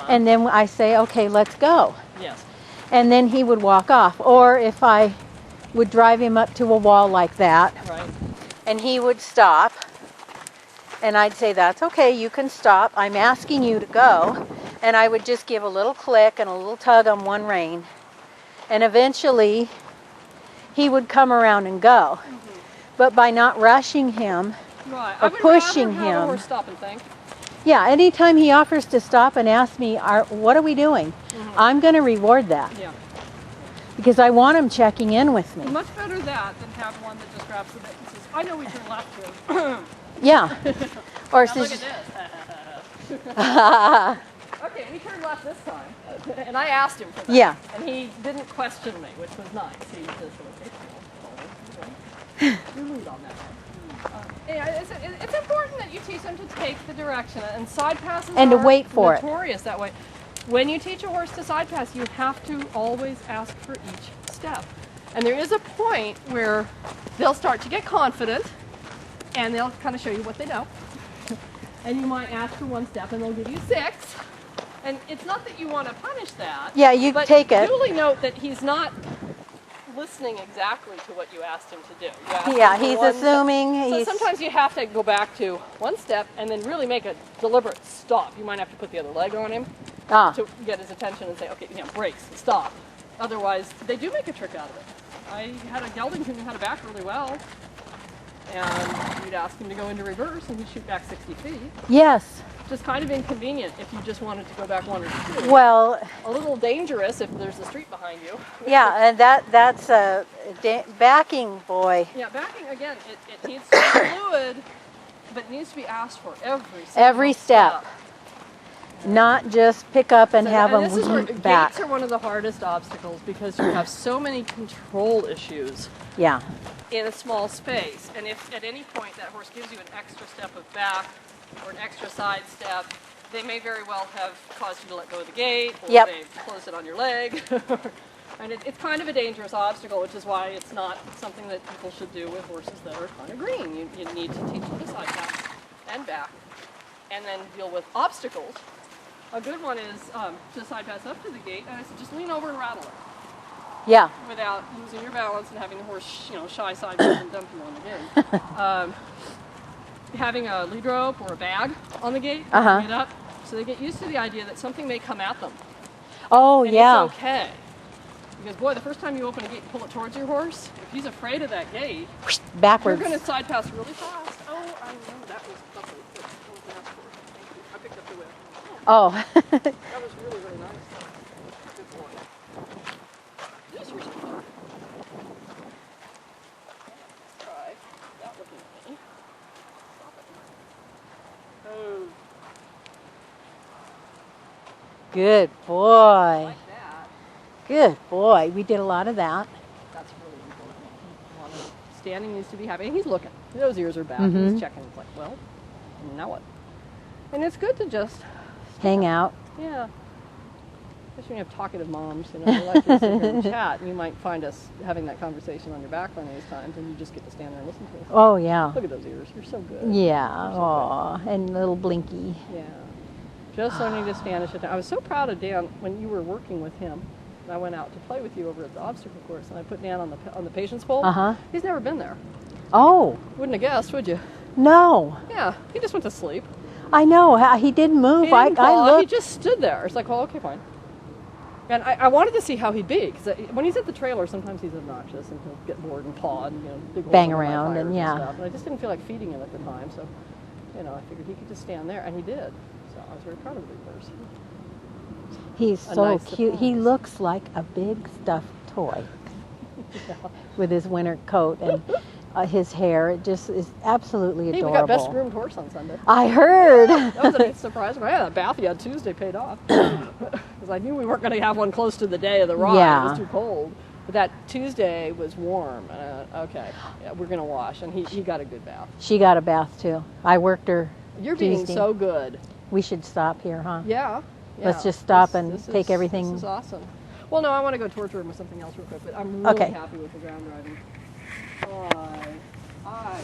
And then I say, okay, let's go. Yes. And then he would walk off. Or if I would drive him up to a wall like that, Right. and he would stop, and I'd say, that's okay, you can stop. I'm asking you to go. And I would just give a little click and a little tug on one rein. And eventually, he would come around and go. But by not rushing him or pushing I would rather have a him. horse stop and think. Yeah, anytime he offers to stop and ask me, what are we doing? I'm going to reward that. Yeah. Because I want him checking in with me. Much better that than have one that just grabs the bit and says, I know we turn left here. Yeah. Or Now look says, at this. Okay, we turned left this time. And I asked him for that. Yeah. And he didn't question me, which was nice. He just okay, you lead on that one. Yeah, it's important that you teach them to take the direction, and side passes And to are wait for it. notorious that way. When you teach a horse to side pass, you have to always ask for each step. And there is a point where they'll start to get confident, and they'll kind of show you what they know. And you might ask for one step, and they'll give you 6. And it's not that you want to punish that. Yeah, you but take it. duly note that he's not listening exactly to what you asked him to do. Yeah, he's assuming. So sometimes you have to go back to one step and then really make a deliberate stop. You might have to put the other leg on him to get his attention and say, okay, brakes, stop. Otherwise, they do make a trick out of it. I had a gelding who knew how to back really well, and you'd ask him to go into reverse and he'd shoot back 60 feet. Yes. Just kind of inconvenient if you just wanted to go back 1 or 2. Well, a little dangerous if there's a street behind you. yeah, and that's a backing, boy. Yeah, backing, again, it needs to be fluid, but it needs to be asked for Every step. Not just pick up and have this is where them back. gates are one of the hardest obstacles because you have so many control issues. Yeah. In a small space. And if at any point that horse gives you an extra step of back or an extra side step, they may very well have caused you to let go of the gate, or they've closed it on your leg. And it's kind of a dangerous obstacle, which is why it's not something that people should do with horses that are kind of green. You need to teach them to side pass and back, and then deal with obstacles. A good one is to side pass up to the gate, and it's just lean over and rattle it. Yeah. Without losing your balance and having the horse, shy sideways and dump you on the gate. Having a lead rope or a bag on the gate, bring it up, so they get used to the idea that something may come at them. Oh, and yeah. It's okay. Because, boy, the first time you open a gate and pull it towards your horse, if he's afraid of that gate, backwards. You're going to side pass really fast. Oh, I know that was lovely. I picked up the whip. Oh. That was really, really nice. Good boy. This was fun. Try without looking at me. Stop it. Oh. Good boy. Like that. Good boy. We did a lot of that. That's really important. Standing needs to be happy. And he's looking. Those ears are back. He's checking. It's like, well, now what? And it's good to just hang out. Yeah. Especially when you have talkative moms, they like to sit here and chat, and you might find us having that conversation on your back one of these times, and you just get to stand there and listen to us. Oh, yeah. Look at those ears. You're so good. Yeah. Oh, and little blinky. Yeah. Just learning to stand and sit down. I was so proud of Dan when you were working with him. I went out to play with you over at the obstacle course, and I put Dan on the patience pole. He's never been there. Oh. Wouldn't have guessed, would you? No. Yeah. He just went to sleep. I know. He didn't move. He didn't I looked. He just stood there. It's like, well, okay, fine. And I wanted to see how he'd be, because when he's at the trailer, sometimes he's obnoxious and he'll get bored and paw and big bang around and stuff. And I just didn't feel like feeding him at the time, so I figured he could just stand there, and he did. So I was very proud of the big horse. He's so cute. He looks like a big stuffed toy with his winter coat and his hair. It just is absolutely adorable. Hey, we got best groomed horse on Sunday. I heard. That was a neat surprise. Yeah, that bath you had Tuesday paid off. Because I knew we weren't going to have one close to the day of the ride. Yeah. It was too cold. But that Tuesday was warm. Okay, yeah, we're going to wash. And he got a good bath. She got a bath, too. I worked her You're being Tuesday. so good. We should stop here, huh? Yeah. Let's just stop and take everything. This is awesome. Well, no, I want to go torture him with something else real quick, but I'm really happy with the ground driving. I